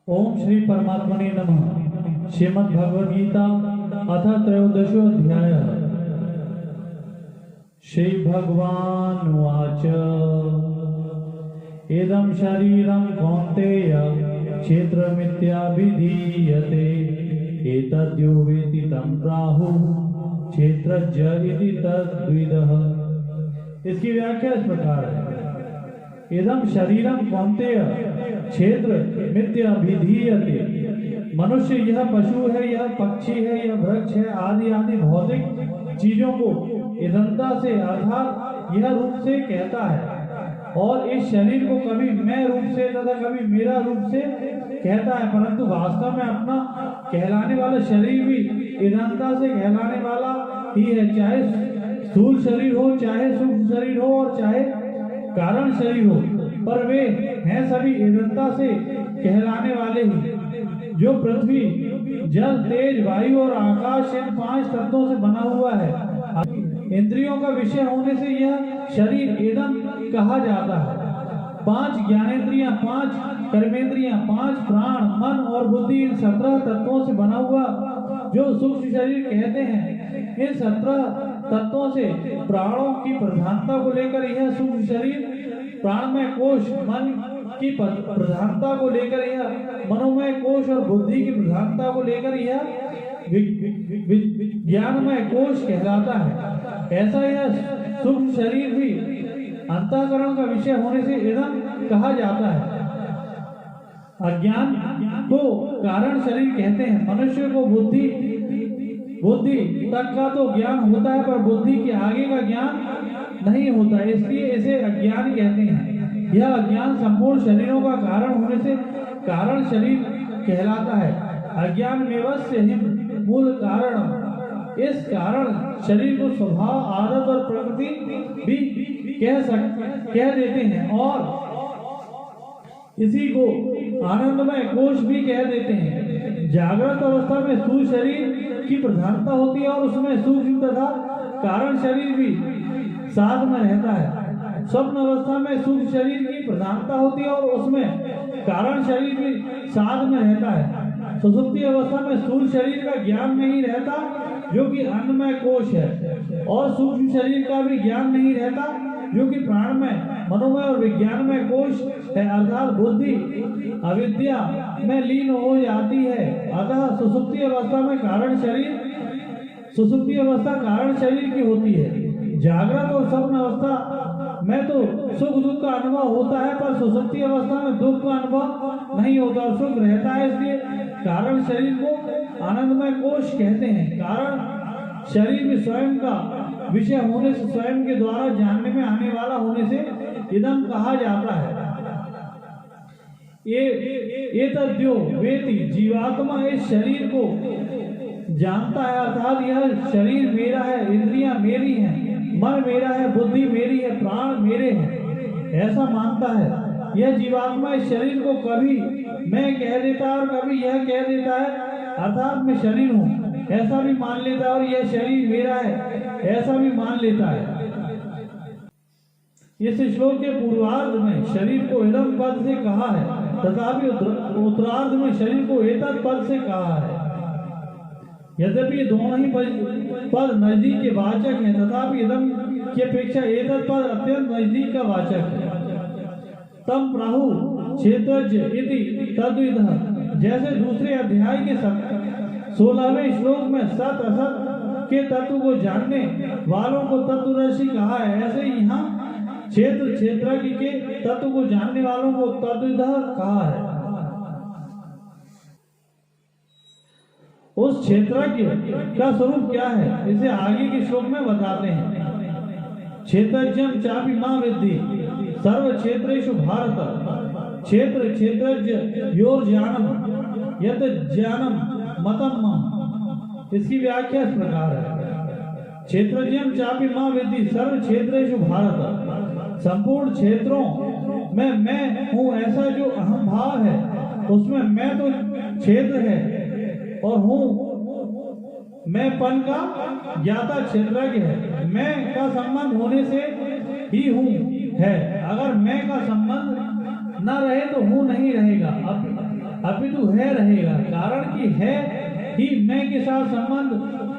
ओम श्री परमात्मने नमः। श्रीमद् भगवद गीता अथ त्रयोदशो अध्याय। श्री भगवान उवाच इदं शरीरं कौन्तेय क्षेत्रमित्याभिधीयते एतद्यो वेति तं प्राहुः क्षेत्रज्ञ इति तद्विदः। इसकी व्याख्या इस प्रकार है। इदं शरीरं कौन्तेय क्षेत्र मिथ्याभिधीयते। मनुष्य यह पशु है, यह पक्षी है, यह वृक्ष है, आदि आदि भौतिक चीजों को इदंता से अर्थात यह रूप से कहता है, और इस शरीर को कभी मैं रूप से तथा कभी मेरा रूप से कहता है, परंतु वास्तव में अपना कहलाने वाला शरीर भी इदंता से कहलाने वाला ही है। चाहे स्थूल शरीर हो, चाहे सूक्ष्म शरीर हो, और चाहे कारण शरीर हो, पर वे हैं सभी इदंता से कहलाने वाले ही। जो पृथ्वी, जल, तेज, वायु और आकाश इन पांच तत्वों से बना हुआ है, इंद्रियों का विषय होने से यह शरीर इदम कहा जाता है। पांच ज्ञानेंद्रियां, पांच कर्मेंद्रियां, पांच प्राण, मन और बुद्धि, इन 17 तत्वों से बना हुआ जो सूक्ष्म शरीर कहते हैं। इन 17 तत्वों से प्राणों की प्रधानता को लेकर यह सूक्ष्म शरीर, प्राणमय कोश मन की प्रधानता को लेकर यह मनोमय कोश, और बुद्धि की प्रधानता को लेकर यह ज्ञानमय कोश कहलाता है। ऐसा यह सूक्ष्म शरीर भी अंतःकरण का विषय होने से इदम कहा जाता है। अज्ञान को कारण शरीर कहते हैं। मनुष्य को बुद्धि तक का तो ज्ञान होता है, पर बुद्धि के आगे का ज्ञान नहीं होता, इसलिए इसे अज्ञान कहते हैं। यह अज्ञान संपूर्ण शरीरों का कारण होने से कारण शरीर कहलाता है। अज्ञान मेवस्य हिम मूल कारण। इस कारण शरीर को स्वभाव, आदत और प्रकृति भी कह देते हैं, और इसी को आनंदमय कोश भी कह देते हैं। जागृत अवस्था में स्थूल शरीर की प्रधानता होती है, और उसमें सूक्ष्म तथा कारण शरीर भी साथ में रहता है। स्वप्न अवस्था में सूक्ष्म शरीर की प्रधानता होती है, और उसमें कारण शरीर भी साथ में रहता है। सुषुप्ति अवस्था में स्थूल शरीर का ज्ञान नहीं रहता, जो कि अन्नमय कोश है, और सूक्ष्म शरीर का भी ज्ञान नहीं रहता, जो कि प्राणमय, मनोमय और विज्ञानमय कोश है, अर्थात बुद्धि अविद्या में लीन हो जाती है। अतः सुषुप्ति अवस्था में सुषुप्ति अवस्था कारण शरीर की होती है। जागृत और स्वप्न अवस्था में तो सुख दुख का अनुभव होता है, पर सुषुप्ति अवस्था में दुख का अनुभव नहीं होता, सुख रहता है। इसलिए कारण शरीर को आनंदमय कोश कहते हैं। कारण शरीर में स्वयं का विषय होने से, स्वयं के द्वारा जानने में आने वाला होने से इदम कहा जाता है। ये तद्यो वेति, जीवात्मा इस शरीर को जानता है, अर्थात यह शरीर मेरा है, इंद्रियां मेरी हैं, मन मेरा है, बुद्धि मेरी है, प्राण मेरे हैं, ऐसा मानता है। यह जीवात्मा इस शरीर को कभी मैं कह देता है, और कभी यह कह देता है, अर्थात मैं शरीर हूँ, ऐसा भी मान लेता है, और यह शरीर मेरा है, ऐसा भी मान लेता है। इस श्लोक के पूर्वार्ध में शरीर को इदम पद से कहा है, तथापि उत्तरार्ध में शरीर को एतत् पद से कहा है। यद्यपि दोनों ही पद नजदीक के वाचक हैं, तथापि इदम की अपेक्षा एतत् पद अत्यंत नजदीक का वाचक है। तम प्राहु क्षेत्रज्ञ इति तद्विदः। जैसे दूसरे अध्याय के 16वें श्लोक में सत असत के तत्व को जानने वालों को तत्वदर्शी कहा है, ऐसे यहाँ क्षेत्रज्ञ के तत्व को जानने वालों को तद्विदः कहा है। उस क्षेत्रज्ञ का स्वरूप क्या है, इसे आगे के श्लोक में बताते हैं। क्षेत्रज्ञं चापि मां विद्धि सर्व क्षेत्रेषु भारत। क्षेत्रज्ञ योर ज्ञानम यत ज्ञानम मतम मम। इसकी व्याख्या इस प्रकार है। क्षेत्रज्ञं चापि मां विद्धि सर्व क्षेत्रेषु भारत। संपूर्ण क्षेत्रों में मैं हूँ, ऐसा जो अहम भाव है, उसमें मैं तो क्षेत्र है, और हूँ मैंपन का ज्ञाता क्षेत्रज्ञ है। मैं का संबंध होने से ही हूँ है, अगर मैं का संबंध न रहे तो हूँ नहीं रहेगा। अपितु है रहेगा। कारण कि है ही मैं के साथ संबंध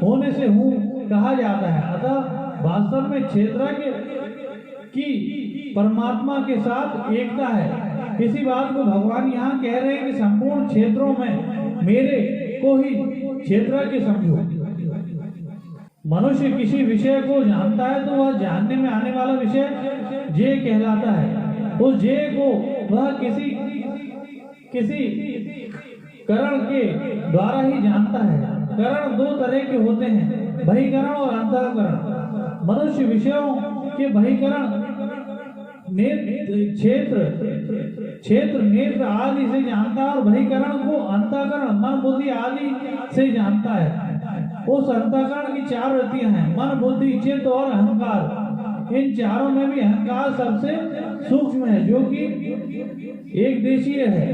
होने से हूँ कहा जाता है। अतः वास्तव में क्षेत्र की परमात्मा के साथ एकता है। इसी बात को भगवान यहाँ कह रहे हैं कि संपूर्ण क्षेत्रों में मेरे को ही क्षेत्र के समझो। मनुष्य किसी विषय को जानता है तो वह जानने में आने वाला विषय जे कहलाता है। उस जे को वह किसी करण के द्वारा ही जानता है। करण दो तरह के होते हैं, बहिकरण और अंतःकरण। मनुष्य विषयों के बहिकरण क्षेत्र नेत्र आदि से जानता है और बहिकरण को अंतःकरण मन बुद्धि आदि से जानता है। उस अंतःकरण की चार वृत्तियां हैं, मन बुद्धि चित्त और अहंकार। इन चारों में भी अहंकार सबसे सूक्ष्म है, जो कि एक देशीय है।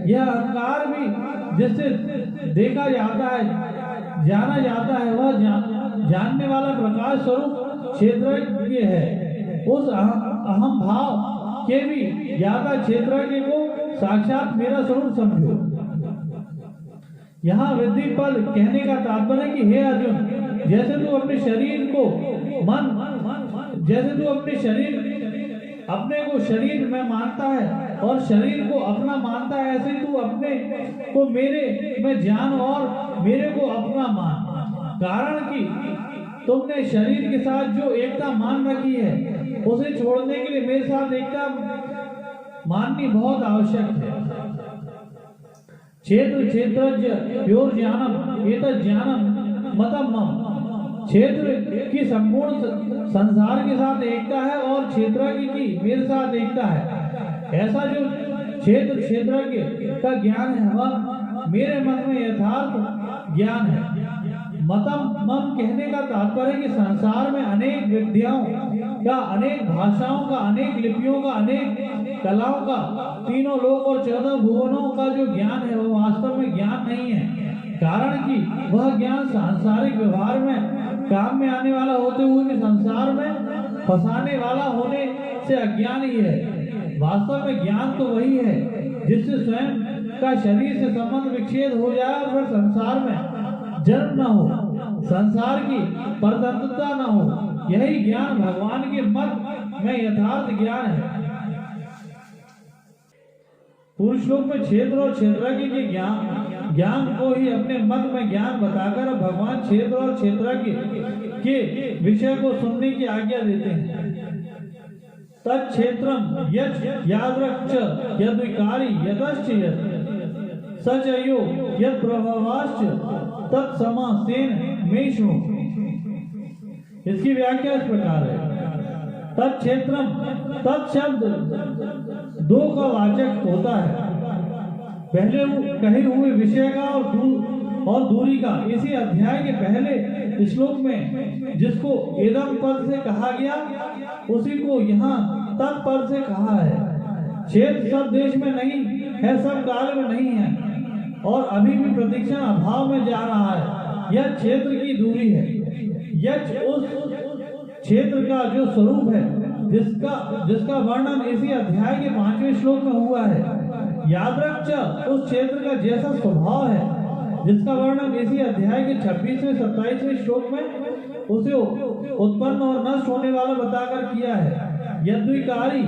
यह अहंकार भी जिससे देखा जाता है जाना जाता है, वह जानने वाला प्रकाश स्वरूप क्षेत्रज्ञ है। उस अहम भाव के भी ज्यादा क्षेत्रज्ञ को साक्षात मेरा स्वरूप समझो। यहाँ वृद्धि पद कहने का तात्पर्य है कि हे अर्जुन, जैसे तू अपने शरीर को अपने को शरीर में मानता है और शरीर को अपना मानता है, ऐसे तू अपने को मेरे में जान और मेरे को अपना मान। कारण कि तुमने शरीर के साथ जो एकता मान रखी है, उसे छोड़ने के लिए मेरे साथ एकता माननी बहुत आवश्यक है। क्षेत्रज्ञ प्योर ज्ञानम एतत् ज्ञानम मतम मम। क्षेत्र की संपूर्ण संसार के साथ एकता है और क्षेत्रज्ञ की मेरे साथ एकता है। ऐसा जो क्षेत्रज्ञ का ज्ञान है वह मेरे मन में यथार्थ ज्ञान है। मतम मम कहने का तात्पर्य है कि संसार में अनेक विद्याओं का, अनेक भाषाओं का, अनेक लिपियों का, अनेक कलाओं का, तीनों लोक और 14 भुवनों का जो ज्ञान है वह वास्तव में ज्ञान नहीं है। कारण कि वह ज्ञान सांसारिक व्यवहार में काम में आने वाला होते हुए भी संसार में फंसाने वाला होने से अज्ञान ही है। वास्तव में ज्ञान तो वही है जिससे स्वयं का शरीर से संबंध विच्छेद हो जाए और फिर संसार में जन्म न हो, संसार की परतंत्रता न हो। यही ज्ञान भगवान के मत में यथार्थ ज्ञान है। पूर्व श्लोक में क्षेत्र और क्षेत्रज्ञ के ज्ञान को ही अपने मत में ज्ञान बताकर भगवान क्षेत्र और क्षेत्रज्ञ के विषय को सुनने की आज्ञा देते हैं। तत्क्षेत्रम यादृक् च यद्विकारी यतश्च सचयो यत् प्रभावाश्च तत्समासेन मे शृणु। इसकी व्याख्या इस प्रकार है। तत्क्षेत्रम, तत्शब्द दो का वाचक होता है, पहले कहे हुए विषय का और दूरी का। इसी अध्याय के पहले श्लोक में जिसको एदम पद से कहा गया उसी को यहाँ तत्पद से कहा है। क्षेत्र सब देश में नहीं है, सब काल में नहीं है और अभी भी प्रतीक्षा अभाव में जा रहा है। यह क्षेत्र की दूरी है। यह उस क्षेत्र का जो स्वरूप है जिसका वर्णन इसी अध्याय के 5वें श्लोक में हुआ है। यादृक् उस क्षेत्र का जैसा स्वभाव है जिसका वर्णन इसी अध्याय के 26वें 27वें श्लोक में उसे उत्पन्न और नष्ट होने वाला बताकर किया है। यद्विकारी,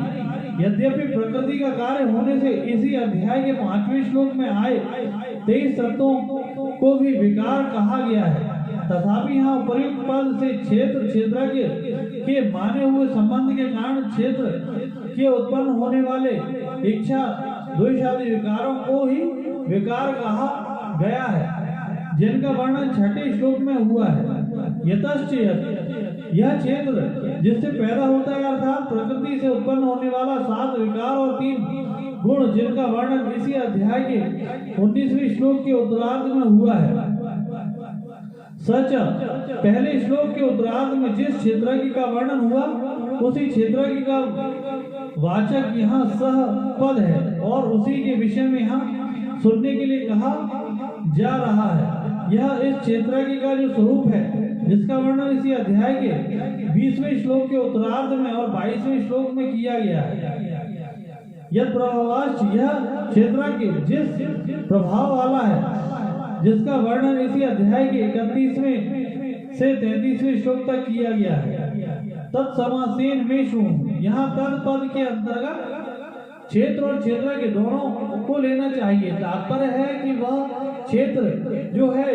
यद्यपि प्रकृति का कार्य होने से इसी अध्याय के 5वें श्लोक में आए 23 तत्वों को भी विकार कहा गया है। तथापि यहाँ उपयुक्त पद से क्षेत्र क्षेत्रज्ञ के माने हुए संबंध के कारण क्षेत्र के उत्पन्न होने वाले इच्छा द्वेष आदि विकारों को ही विकार कहा गया है, जिनका वर्णन 6ठे श्लोक में हुआ है। यतश्च यह क्षेत्र जिससे पैदा होता है अर्थात प्रकृति से उत्पन्न होने वाला 7 विकार और 3 गुण जिनका वर्णन इसी अध्याय के 19वें श्लोक के उत्तरार्ध में हुआ है। सच पहले श्लोक के उत्तरार्ध में जिस क्षेत्रज्ञ का वर्णन हुआ उसी क्षेत्रज्ञ का वाचक यहाँ सह पद है और उसी के विषय में यहाँ सुनने के लिए कहा जा रहा है। यह इस क्षेत्रज्ञ का जो स्वरूप है जिसका वर्णन इसी अध्याय के 20वें श्लोक के उत्तरार्ध में और 22वें श्लोक में किया गया है। यद प्रभावाश्च, यह क्षेत्राज्ञ जिस प्रभाव वाला है, जिसका वर्णन इसी अध्याय के 31वें से 33वें श्लोक तक किया गया है। तत्समासेन मेषु, यहाँ तद पद के अंतर्गत क्षेत्र और क्षेत्र के दोनों को लेना चाहिए। तात्पर्य है कि वह क्षेत्र जो है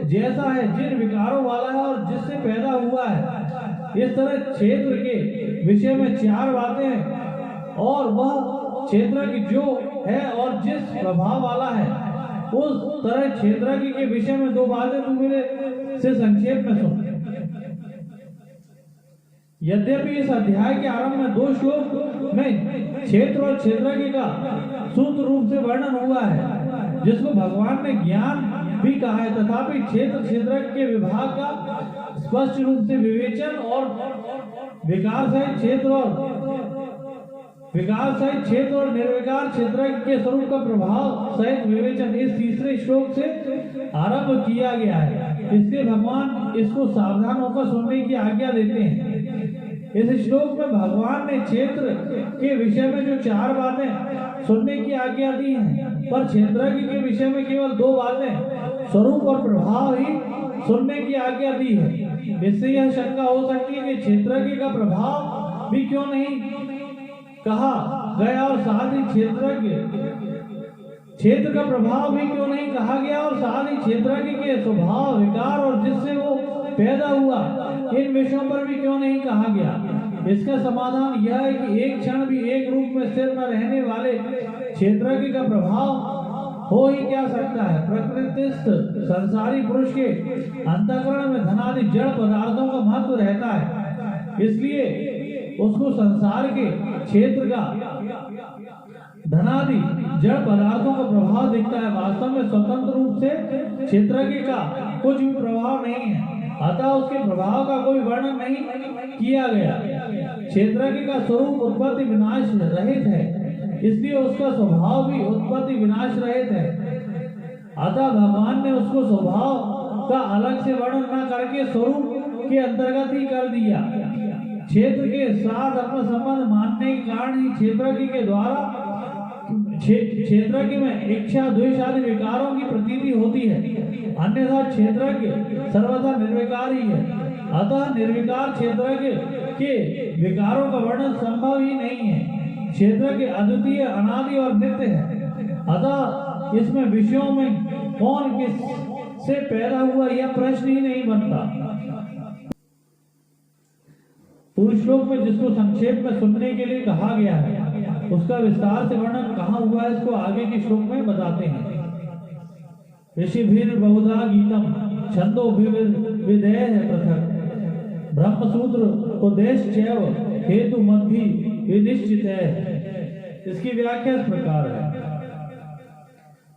जैसा है, जिन विकारों वाला है और जिससे पैदा हुआ है, इस तरह क्षेत्र के विषय में 4 बातें हैं और वह क्षेत्र की जो है और जिस प्रभाव वाला है, उस तरह क्षेत्र के विषय में 2 बातें तुम मेरे से संक्षेप में सुन। यद्यपि इस अध्याय के आरंभ में 2 श्लोक में क्षेत्र और क्षेत्रज्ञ का सूत्र रूप से वर्णन हुआ है, जिसको भगवान ने ज्ञान भी कहा है, तथापि क्षेत्र क्षेत्रज्ञ के विभाग का स्पष्ट रूप से विवेचन और विकार सहित क्षेत्र और निर्विकार क्षेत्रज्ञ के स्वरूप का प्रभाव सहित विवेचन इस तीसरे श्लोक से आरंभ किया गया है। इसलिए भगवान इसको सावधान होकर सुनने की आज्ञा देते हैं। इस श्लोक में भगवान ने क्षेत्र के विषय में जो 4 बातें सुनने की आज्ञा दी हैं, पर क्षेत्रज्ञ के विषय में केवल 2 बातें स्वरूप और प्रभाव ही सुनने की आज्ञा दी है। इससे यह शंका हो सकती है कि क्षेत्रज्ञ का प्रभाव भी क्यों नहीं कहा गया और साथ ही क्षेत्र का प्रभाव भी क्यों नहीं कहा गया और साथ ही क्षेत्रज्ञ के स्वभाव, विकार और जिससे वो पैदा हुआ, इन विषयों पर भी क्यों नहीं कहा गया। इसका समाधान यह है कि एक क्षण भी एक रूप में स्थिर न रहने वाले क्षेत्रज्ञ का प्रभाव हो ही क्या सकता है। प्रकृतिस्थ संसारी पुरुष के अंतःकरण में धनादि जड़ पदार्थों का महत्व रहता है, इसलिए उसको संसार के क्षेत्र का धनादि जड़ पदार्थों का प्रभाव दिखता है। वास्तव में स्वतंत्र रूप से क्षेत्रज्ञ का कुछ भी प्रभाव नहीं है, अतः उसके प्रभाव का कोई वर्णन नहीं किया गया। क्षेत्रज्ञ का स्वरूप उत्पत्ति विनाश रहित है, इसलिए उसका स्वभाव भी उत्पत्ति विनाश रहित है। अतः भगवान ने उसको स्वभाव का अलग से वर्णन न करके स्वरूप के अंतर्गत ही कर दिया। क्षेत्र के साथ अपना संबंध मानने के कारण ही क्षेत्रज्ञ के द्वारा क्षेत्रज्ञ में इच्छा, द्वेष आदि विकारों की प्रतीति होती है, अन्यथा क्षेत्रज्ञ सर्वथा निर्विकार ही है। अतः निर्विकार क्षेत्रज्ञ के विकारों का वर्णन संभव ही नहीं है। क्षेत्रज्ञ अद्वितीय, अनादि और नित्य है, अतः इसमें विषयों में कौन किस से पैदा हुआ यह प्रश्न ही नहीं बनता। पूर्व श्लोक में जिसको संक्षेप में सुनने के लिए कहा गया है, उसका विस्तार से वर्णन कहाँ हुआ है, इसको आगे के श्लोक में बताते हैं। ऋषिभिर बहुधा गीतम छंदोभिर्विधेय पृथक् ब्रह्मसूत्र उपदेश चैव हेतु मद्भि विनिश्चित है। इसकी व्याख्या इस प्रकार है।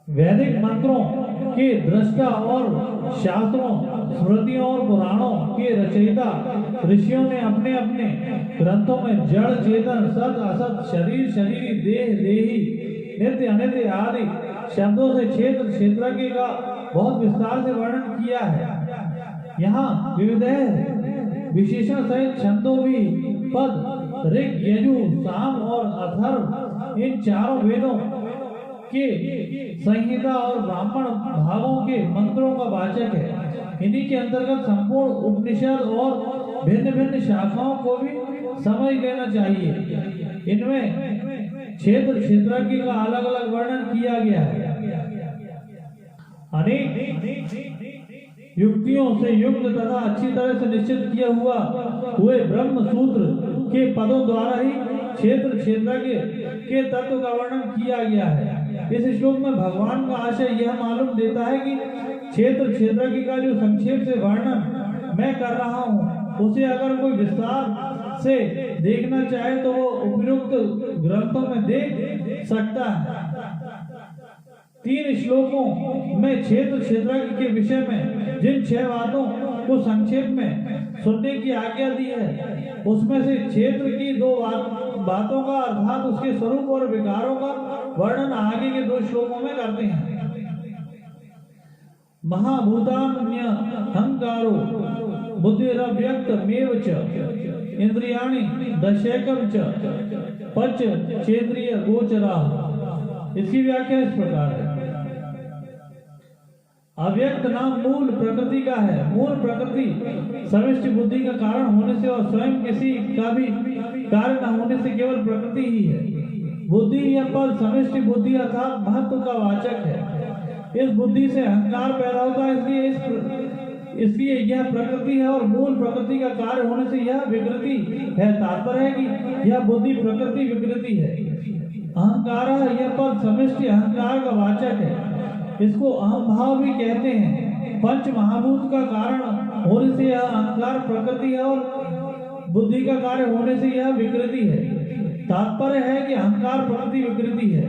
वैदिक मंत्रों के दृष्टा और शास्त्रों, स्मृतियों और पुराणों के रचयिता ऋषियों ने अपने अपने ग्रंथों में जड़, चेतन, सत, असत, शरीर, शरीरी, देह, देही, नित्य, अनित्य आदि शब्दों से क्षेत्र, क्षेत्रज्ञ का बहुत विस्तार से वर्णन किया है। यहाँ विविध विशेषण सहित छंदों भी पद, ऋग, यजु, साम और अथर्व इन चारों वेदों के संहिता और ब्राह्मण भागों के मंत्रों का वाचक है। इन्हीं के अंतर्गत संपूर्ण उपनिषद और भिन्न भिन्न शाखाओं को भी समझ लेना चाहिए। इनमें क्षेत्र, क्षेत्रज्ञ का अलग अलग वर्णन किया गया है। अनेक युक्तियों से युक्त तथा अच्छी तरह से निश्चित किया हुए ब्रह्म सूत्र के पदों द्वारा ही क्षेत्र, क्षेत्रज्ञ के तत्व का वर्णन किया गया है। इस श्लोक में भगवान का आशय यह मालूम देता है कि क्षेत्र, क्षेत्रज्ञ का जो संक्षेप से वर्णन मैं कर रहा हूँ, उसे अगर कोई विस्तार से देखना चाहे तो वो उपयुक्त ग्रंथों में देख सकता है। 3 श्लोकों में क्षेत्र, क्षेत्रज्ञ के विषय में जिन 6 बातों को संक्षेप में सुनने की आज्ञा दी है, उसमें से क्षेत्र की 2 बातों का अर्थात उसके स्वरूप और विकारों का वर्णन आगे के 2 श्लोकों में करते हैं। महाभूतान्य हंकारो बुद्धिरव्यक्तमेव च इंद्रियाणि दशैकं च पंच क्षेत्रीय गोचरा। इसकी व्याख्या इस प्रकार है। अव्यक्त नाम मूल प्रकृति का है। मूल प्रकृति समष्टि बुद्धि का कारण होने से और स्वयं किसी का भी कार्य न होने से केवल प्रकृति ही है। बुद्धि या पद समष्टि बुद्धि अर्थात महत्व का वाचक है। इस बुद्धि से अहंकार पैदा होता है, इसलिए यह प्रकृति है और मूल प्रकृति का कार्य होने से यह विकृति है। तात्पर्य है कि यह बुद्धि प्रकृति विकृति है। अहंकार यह पद समष्टि अहंकार का वाचक है। इसको अहम भाव भी कहते हैं। पंच महाभूत का कारण होने से यह अहंकार प्रकृति है और बुद्धि का कार्य होने से यह विकृति है। तात्पर्य है कि अहंकार प्रकृति विकृति है।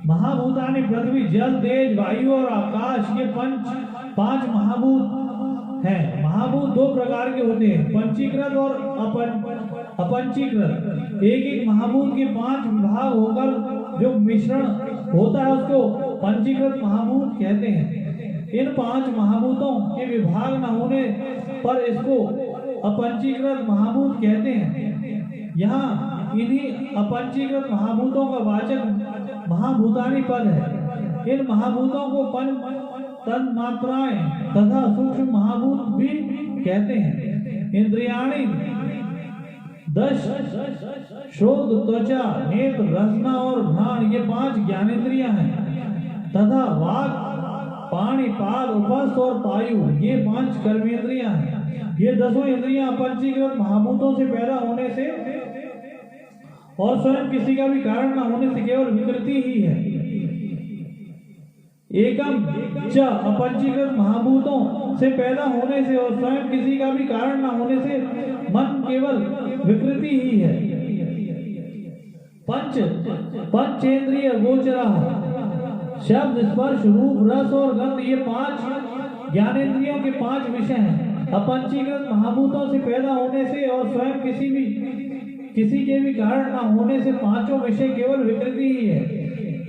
महाभूतानि पृथ्वी जल तेज वायु और आकाश ये पांच महाभूत हैं। महाभूत दो प्रकार के होते हैं, पंचीकृत और अपंचीकृत। एक एक महाभूत के 5 विभाग होकर जो मिश्रण होता है उसको पंचीकृत महाभूत कहते हैं। इन 5 महाभूतों के विभाग न होने पर इसको अपंचीकृत महाभूत कहते हैं। यहाँ इन्हीं अपंचीकृत महाभूतों का वाचक महाभूतानि पद है। इन महाभूतों को पंच तन्मात्राएं तथा सूक्ष्म महाभूत भी कहते हैं। इंद्रियाणि 10 श्रोत त्वचा नेत्र रसना और घ्राण ये 5 ज्ञानेंद्रियां हैं तथा वाक पाणि पाद उपस्थ और पायु ये 5 कर्मेंद्रियां हैं। ये 10 इंद्रियां पंचीकृत महाभूतों से पैदा होने से और स्वयं किसी का भी कारण न होने से केवल विकृति ही है। एकम च अपंचीकृत महाभूतों से पैदा होने से और स्वयं किसी का भी कारण न होने से मन केवल विकृति ही है। पंचेंद्रिय गोचरा शब्द स्पर्श रूप रस और गंध ये 5 ज्ञानेंद्रियों के 5 विषय हैं। अपंचीकृत महाभूतों से पैदा होने से और स्वयं किसी के भी कारण न होने से पांचों विषय केवल विकृति ही है।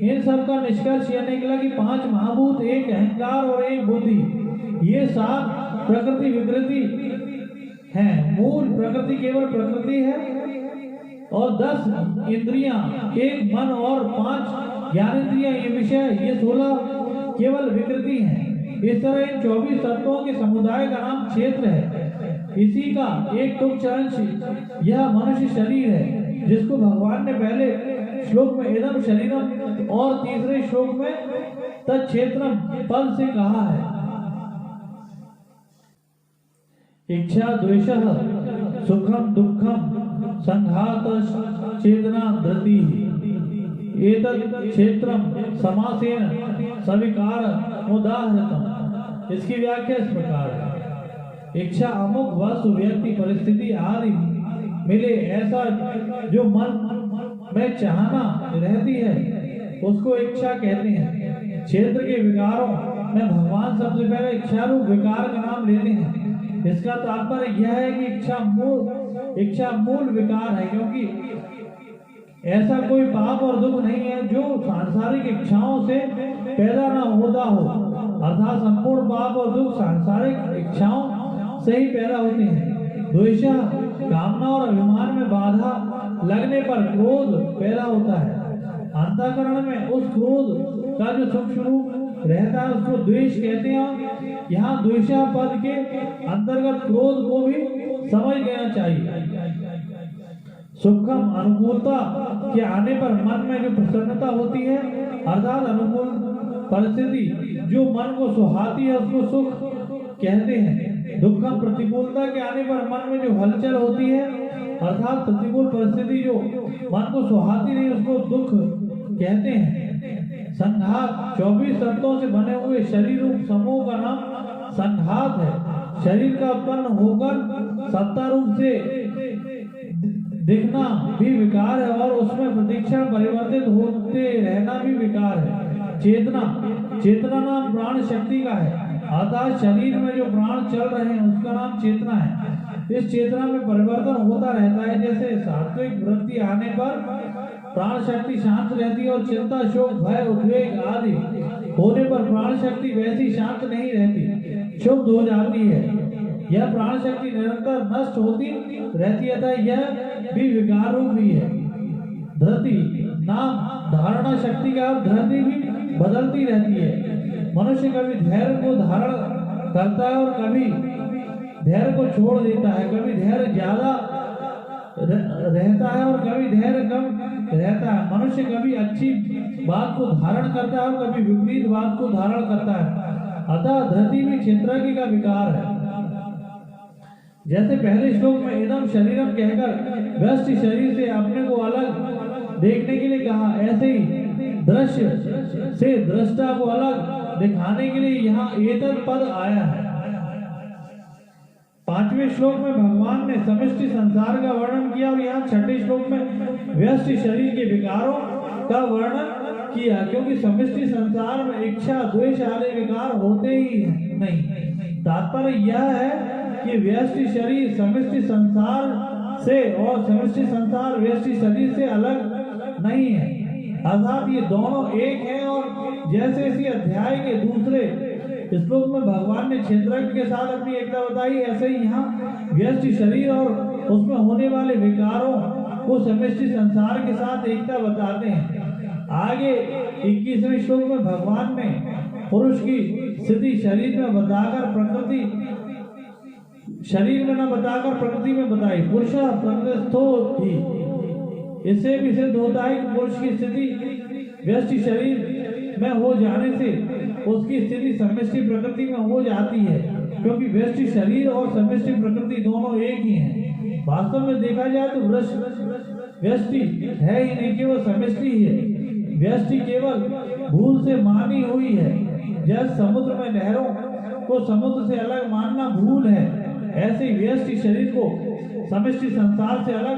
इन सब का निष्कर्ष यह निकला कि 5 महाभूत, एक अहंकार और एक बुद्धि ये 7 प्रकृति विकृति हैं। मूल प्रकृति केवल प्रकृति है और 10 इंद्रियां, एक मन और 5 ज्ञानेंद्रियां ये विषय ये 16 केवल विकृति हैं। इस तरह इन 24 तत्वों के समुदाय का नाम क्षेत्र है। इसी का एक तुच्छ अंश यह मनुष्य शरीर है, जिसको भगवान ने पहले श्लोक में इदम शरीरम और तीसरे श्लोक में तत्क्षेत्रम पद से कहा है। इच्छा द्वेषः सुखम दुखम संघात चेतना धृति एतत् क्षेत्रम समासेन सविकार उदाहृतम। इसकी व्याख्या इस प्रकार है। इच्छा अमुक वस्तु व्यक्ति परिस्थिति आदि मिले ऐसा जो मन में चाहना रहती है उसको इच्छा कहते हैं। क्षेत्र के विकारों में भगवान सबसे पहले इच्छा रूप विकार का नाम लेते हैं। इसका तात्पर्य यह है कि इच्छा मूल विकार है, क्योंकि ऐसा कोई पाप और दुख नहीं है जो सांसारिक इच्छाओं से पैदा न होता हो। अर्थात संपूर्ण पाप और दुख सांसारिक इच्छाओं से ही पैदा होते हैं। द्वेष कामना और अभिमान में बाधा लगने पर क्रोध पैदा होता है। अंतःकरण में उस क्रोध का जो सूक्ष्म रूप रहता है उसको द्वेष कहते हैं। यहाँ द्वेषा पद के अंतर्गत क्रोध को भी समझ लेना चाहिए। सुखम अनुकूलता के आने पर मन में जो प्रसन्नता होती है अर्थात अनुकूल परिस्थिति जो मन को सुहाती है उसको सुख कहते हैं। दुखम प्रतिकूलता के आने पर मन में जो हलचल होती है अर्थात प्रतिकूल परिस्थिति जो मन को सुहाती नहीं उसको दुख कहते हैं। संघात 24 तत्वों से बने हुए शरीर रूप समूह का नाम संघात है। शरीर का उत्पन्न होकर सत्ता रूप से दिखना भी विकार है और उसमें प्रतिक्षण परिवर्तित होते रहना भी विकार है। चेतना नाम प्राण शक्ति का है। अर्थात शरीर में जो प्राण चल रहे हैं उसका नाम चेतना है। इस चेतना में परिवर्तन होता रहता है। जैसे सात्विक वृत्ति आने पर प्राण शक्ति शांत रहती है और चिंता शोक भय उद्वेग आदि होने पर प्राण शक्ति वैसी शांत नहीं रहती, क्षुब्ध हो जाती है। यह प्राण शक्ति निरंतर नष्ट होती रहती है, यह भी विकार रूप ही है। धृति नाम धारणा शक्ति का अर्थ धृति भी बदलती रहती है। मनुष्य कभी धैर्य को धारण करता है और कभी धैर्य को छोड़ देता है, कभी धैर्य ज्यादा रहता है और कभी धैर्य कम रहता है। मनुष्य कभी अच्छी बात को धारण करता है और कभी विपरीत बात को धारण करता है। अतः धृति भी क्षेत्रज्ञ का विकार है। जैसे पहले श्लोक में इदम शरीरम कहकर व्यष्टि शरीर से अपने को अलग देखने के लिए कहा, ऐसे ही दृश्य से दृष्टा को अलग दिखाने के लिए यहाँ एतत् पद आया है। 5वें श्लोक में भगवान ने समष्टि संसार का वर्णन किया और यहाँ 6ठे श्लोक में व्यष्टि शरीर के विकारों का वर्णन किया, क्योंकि समष्टि संसार में इच्छा द्वेष आदि विकार होते ही नहीं। तात्पर्य यह है कि व्यष्टि शरीर समष्टि संसार से और समष्टि संसार व्यष्टि शरीर से अलग नहीं है, अर्थात ये दोनों एक हैं। और जैसे इसी अध्याय के दूसरे श्लोक में भगवान ने क्षेत्रज्ञ के साथ अपनी एकता बताई, ऐसे ही यहाँ व्यष्टि शरीर और उसमें होने वाले विकारों को समष्टि संसार के साथ एकता बताते हैं। आगे 21वें श्लोक में भगवान ने पुरुष की स्थिति शरीर में बताकर शरीर में न बताकर प्रकृति में बताई। पुरुष प्रकृतिस्थो ही, इससे भी सिद्ध होता है कि पुरुष की स्थिति व्यष्टि शरीर में हो जाने से उसकी स्थिति समष्टि प्रकृति में हो जाती है, क्योंकि व्यष्टि शरीर और समष्टि प्रकृति दोनों एक ही हैं। वास्तव में देखा जाए तो व्यष्टि है ही नहीं, केवल समष्टि ही है। व्यष्टि केवल भूल से मानी हुई है। जैसे समुद्र में लहरों को समुद्र से अलग मानना भूल है, ऐसे ही व्यष्टि शरीर को समष्टि संसार से अलग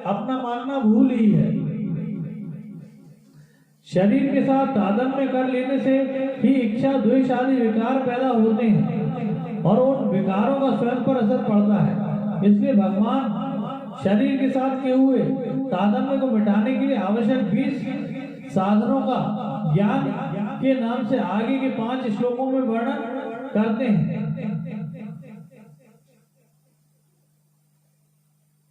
अपना मानना भूल ही है। शरीर के साथ तादात्म्य कर लेने से ही इच्छा द्वेष आदि विकार पैदा होते हैं और उन विकारों का स्वयं पर असर पड़ता है। इसलिए भगवान शरीर के साथ किए हुए तादात्म्य को मिटाने के लिए आवश्यक 20 साधनों का ज्ञान के नाम से आगे के 5 श्लोकों में वर्णन करते हैं।